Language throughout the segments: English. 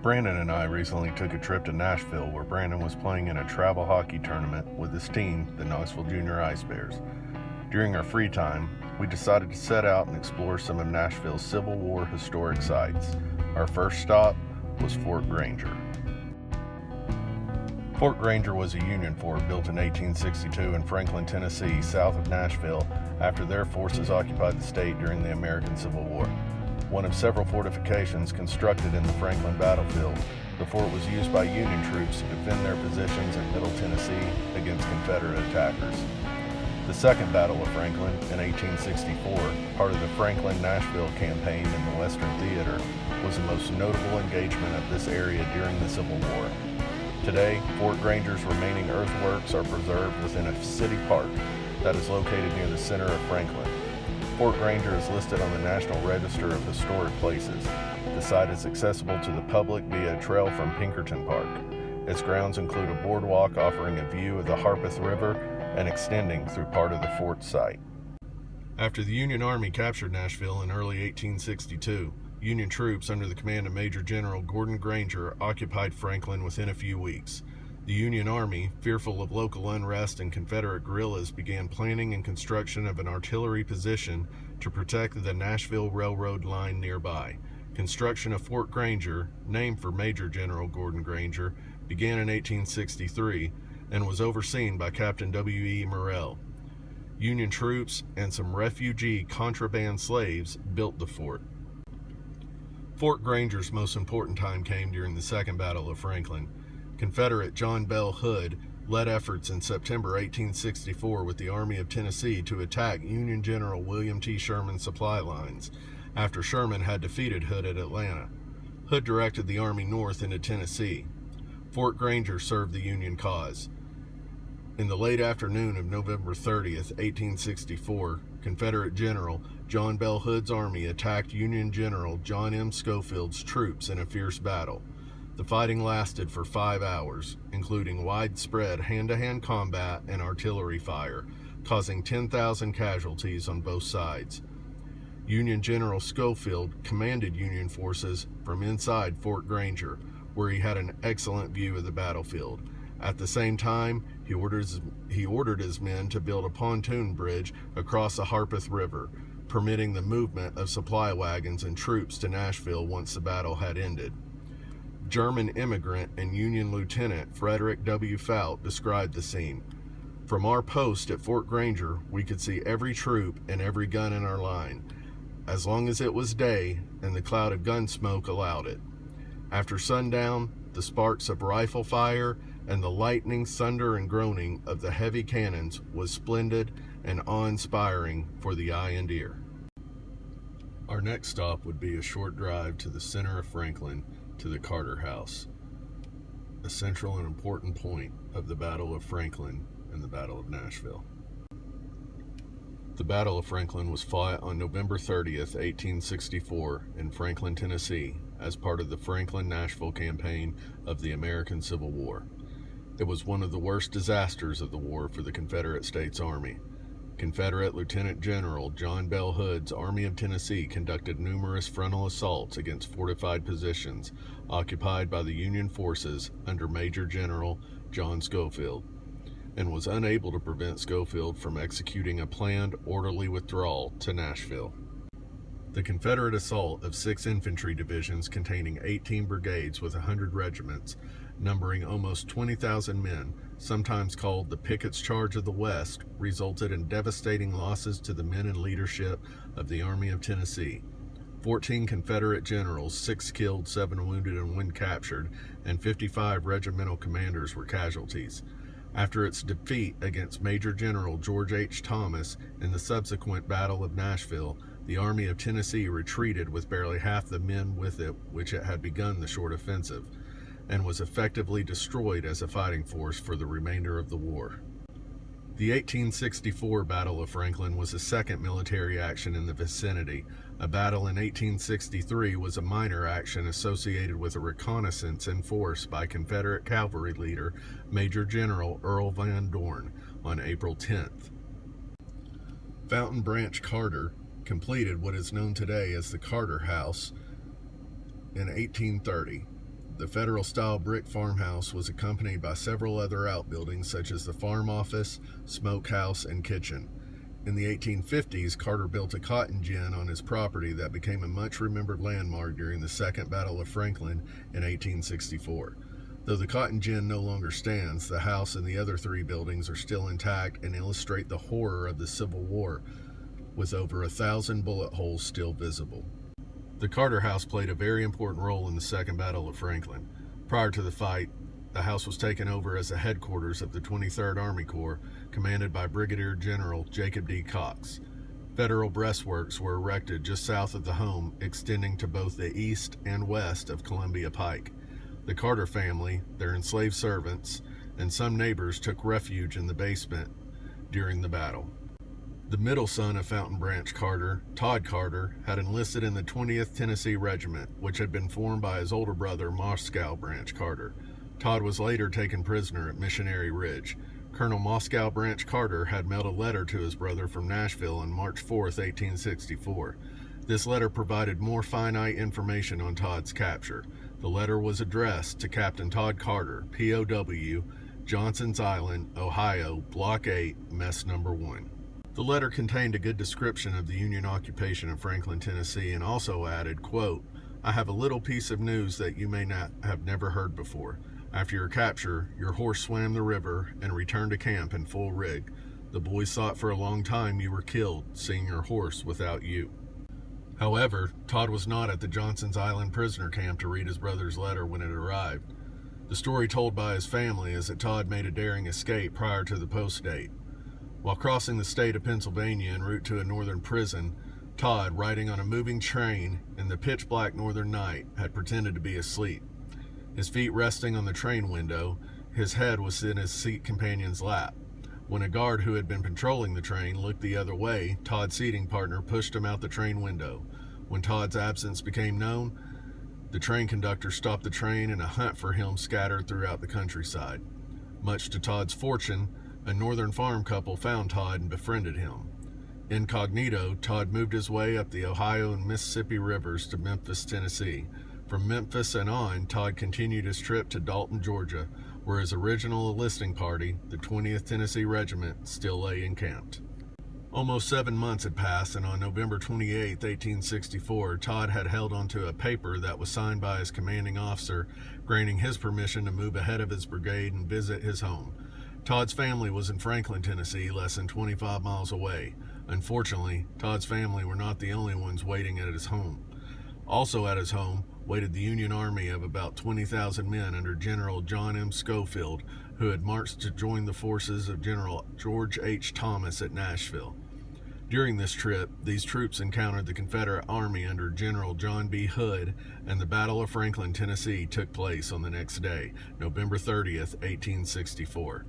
Brandon and I recently took a trip to Nashville where Brandon was playing in a travel hockey tournament with his team, the Knoxville Junior Ice Bears. During our free time, we decided to set out and explore some of Nashville's Civil War historic sites. Our first stop was Fort Granger. Fort Granger was a Union fort built in 1862 in Franklin, Tennessee, south of Nashville, after their forces occupied the state during the American Civil War. One of several fortifications constructed in the Franklin battlefield, the fort was used by Union troops to defend their positions in Middle Tennessee against Confederate attackers. The Second Battle of Franklin in 1864, part of the Franklin-Nashville campaign in the Western Theater, was the most notable engagement of this area during the Civil War. Today, Fort Granger's remaining earthworks are preserved within a city park that is located near the center of Franklin. Fort Granger is listed on the National Register of Historic Places. The site is accessible to the public via a trail from Pinkerton Park. Its grounds include a boardwalk offering a view of the Harpeth River and extending through part of the fort site. After the Union Army captured Nashville in early 1862, Union troops under the command of Major General Gordon Granger occupied Franklin within a few weeks. The Union Army, fearful of local unrest and Confederate guerrillas, began planning and construction of an artillery position to protect the Nashville Railroad line nearby. Construction of Fort Granger, named for Major General Gordon Granger, began in 1863 and was overseen by Captain W.E. Morrell. Union troops and some refugee contraband slaves built the fort. Fort Granger's most important time came during the Second Battle of Franklin. Confederate John Bell Hood led efforts in September 1864 with the Army of Tennessee to attack Union General William T. Sherman's supply lines after Sherman had defeated Hood at Atlanta. Hood directed the army north into Tennessee. Fort Granger served the Union cause. In the late afternoon of November 30th, 1864, Confederate General John Bell Hood's army attacked Union General John M. Schofield's troops in a fierce battle. The fighting lasted for 5 hours, including widespread hand-to-hand combat and artillery fire, causing 10,000 casualties on both sides. Union General Schofield commanded Union forces from inside Fort Granger, where he had an excellent view of the battlefield. At the same time, he ordered his men to build a pontoon bridge across the Harpeth River, permitting the movement of supply wagons and troops to Nashville once the battle had ended. German immigrant and Union Lieutenant Frederick W. Fout described the scene. From our post at Fort Granger, we could see every troop and every gun in our line, as long as it was day and the cloud of gun smoke allowed it. After sundown, the sparks of rifle fire and the lightning, thunder, and groaning of the heavy cannons was splendid and awe-inspiring for the eye and ear. Our next stop would be a short drive to the center of Franklin to the Carter House, a central and important point of the Battle of Franklin and the Battle of Nashville. The Battle of Franklin was fought on November 30th, 1864 in Franklin, Tennessee, as part of the Franklin-Nashville campaign of the American Civil War. It was one of the worst disasters of the war for the Confederate States Army. Confederate Lieutenant General John Bell Hood's Army of Tennessee conducted numerous frontal assaults against fortified positions occupied by the Union forces under Major General John Schofield, and was unable to prevent Schofield from executing a planned, orderly withdrawal to Nashville. The Confederate assault of 6 infantry divisions containing 18 brigades with 100 regiments, numbering almost 20,000 men, sometimes called the Pickett's Charge of the West, resulted in devastating losses to the men and leadership of the Army of Tennessee. 14 Confederate generals, 6 killed, 7 wounded, and 1 captured, and 55 regimental commanders were casualties. After its defeat against Major General George H. Thomas in the subsequent Battle of Nashville, the Army of Tennessee retreated with barely half the men with it which it had begun the short offensive, and was effectively destroyed as a fighting force for the remainder of the war. The 1864 Battle of Franklin was the second military action in the vicinity. A battle in 1863 was a minor action associated with a reconnaissance in force by Confederate cavalry leader Major General Earl Van Dorn on April 10th. Fountain Branch Carter completed what is known today as the Carter House in 1830. The Federal-style brick farmhouse was accompanied by several other outbuildings such as the farm office, smokehouse, and kitchen. In the 1850s, Carter built a cotton gin on his property that became a much-remembered landmark during the Second Battle of Franklin in 1864. Though the cotton gin no longer stands, the house and the other three buildings are still intact and illustrate the horror of the Civil War, with over 1,000 bullet holes still visible. The Carter House played a very important role in the Second Battle of Franklin. Prior to the fight, the house was taken over as the headquarters of the 23rd Army Corps, commanded by Brigadier General Jacob D. Cox. Federal breastworks were erected just south of the home, extending to both the east and west of Columbia Pike. The Carter family, their enslaved servants, and some neighbors took refuge in the basement during the battle. The middle son of Fountain Branch Carter, Todd Carter, had enlisted in the 20th Tennessee Regiment, which had been formed by his older brother, Moscow Branch Carter. Todd was later taken prisoner at Missionary Ridge. Colonel Moscow Branch Carter had mailed a letter to his brother from Nashville on March 4, 1864. This letter provided more finite information on Todd's capture. The letter was addressed to Captain Todd Carter, POW, Johnson's Island, Ohio, Block 8, Mess No. 1. The letter contained a good description of the Union occupation of Franklin, Tennessee, and also added, quote, "I have a little piece of news that you may not have never heard before. After your capture, your horse swam the river and returned to camp in full rig. The boys thought for a long time you were killed, seeing your horse without you." However, Todd was not at the Johnson's Island prisoner camp to read his brother's letter when it arrived. The story told by his family is that Todd made a daring escape prior to the post date. While crossing the state of Pennsylvania en route to a northern prison, Todd, riding on a moving train in the pitch-black northern night, had pretended to be asleep. His feet resting on the train window, his head was in his seat companion's lap. When a guard who had been patrolling the train looked the other way, Todd's seating partner pushed him out the train window. When Todd's absence became known, the train conductor stopped the train and a hunt for him scattered throughout the countryside. Much to Todd's fortune, a northern farm couple found Todd and befriended him. Incognito, Todd moved his way up the Ohio and Mississippi rivers to Memphis, Tennessee. From Memphis and on, Todd continued his trip to Dalton, Georgia, where his original enlisting party, the 20th Tennessee Regiment, still lay encamped. Almost 7 months had passed, and on November 28, 1864, Todd had held onto a paper that was signed by his commanding officer, granting his permission to move ahead of his brigade and visit his home. Todd's family was in Franklin, Tennessee, less than 25 miles away. Unfortunately, Todd's family were not the only ones waiting at his home. Also at his home waited the Union Army of about 20,000 men under General John M. Schofield, who had marched to join the forces of General George H. Thomas at Nashville. During this trip, these troops encountered the Confederate Army under General John B. Hood, and the Battle of Franklin, Tennessee took place on the next day, November 30th, 1864.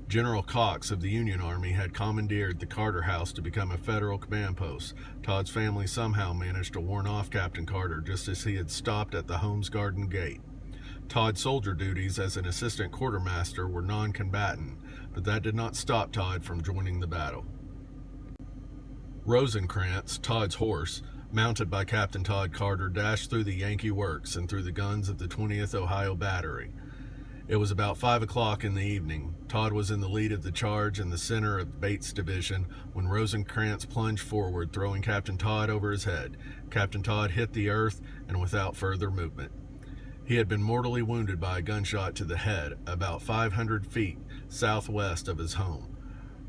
General Cox of the Union Army had commandeered the Carter House to become a federal command post. Todd's family somehow managed to warn off Captain Carter just as he had stopped at the home's garden gate. Todd's soldier duties as an assistant quartermaster were non-combatant, but that did not stop Todd from joining the battle. Rosencrantz, Todd's horse, mounted by Captain Todd Carter, dashed through the Yankee works and through the guns of the 20th Ohio Battery. It was about 5 o'clock in the evening. Todd was in the lead of the charge in the center of Bates' division when Rosencrantz plunged forward, throwing Captain Todd over his head. Captain Todd hit the earth and without further movement. He had been mortally wounded by a gunshot to the head about 500 feet southwest of his home.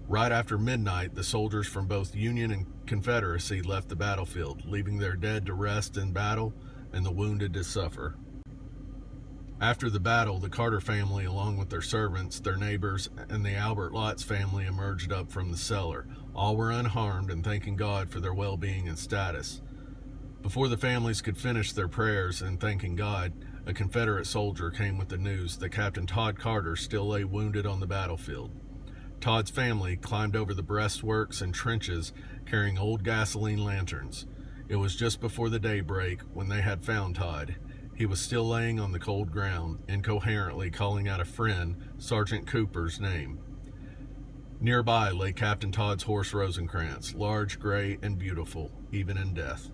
Right after midnight, the soldiers from both Union and Confederacy left the battlefield, leaving their dead to rest in battle and the wounded to suffer. After the battle, the Carter family, along with their servants, their neighbors, and the Albert Lotz family emerged up from the cellar. All were unharmed and thanking God for their well-being and status. Before the families could finish their prayers and thanking God, a Confederate soldier came with the news that Captain Todd Carter still lay wounded on the battlefield. Todd's family climbed over the breastworks and trenches carrying old gasoline lanterns. It was just before the daybreak when they had found Todd. He was still laying on the cold ground, incoherently calling out a friend, Sergeant Cooper's name. Nearby lay Captain Todd's horse Rosencrantz, large, gray, and beautiful, even in death.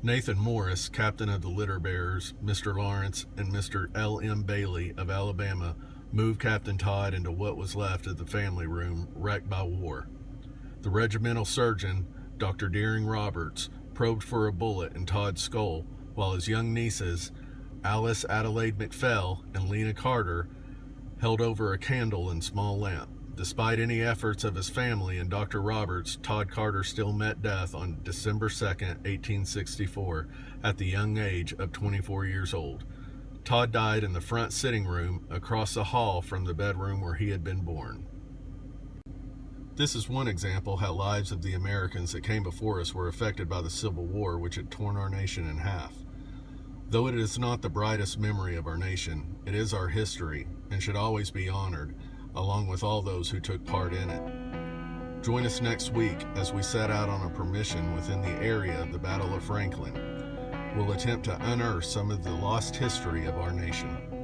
Nathan Morris, captain of the litter bearers, Mr. Lawrence, and Mr. L.M. Bailey of Alabama, moved Captain Todd into what was left of the family room wrecked by war. The regimental surgeon, Dr. Deering Roberts, probed for a bullet in Todd's skull, while his young nieces, Alice Adelaide McPhail and Lena Carter, held over a candle and small lamp. Despite any efforts of his family and Dr. Roberts, Todd Carter still met death on December 2, 1864, at the young age of 24 years old. Todd died in the front sitting room across the hall from the bedroom where he had been born. This is one example how lives of the Americans that came before us were affected by the Civil War, which had torn our nation in half. Though it is not the brightest memory of our nation, it is our history and should always be honored, along with all those who took part in it. Join us next week as we set out on a permission within the area of the Battle of Franklin. We'll attempt to unearth some of the lost history of our nation.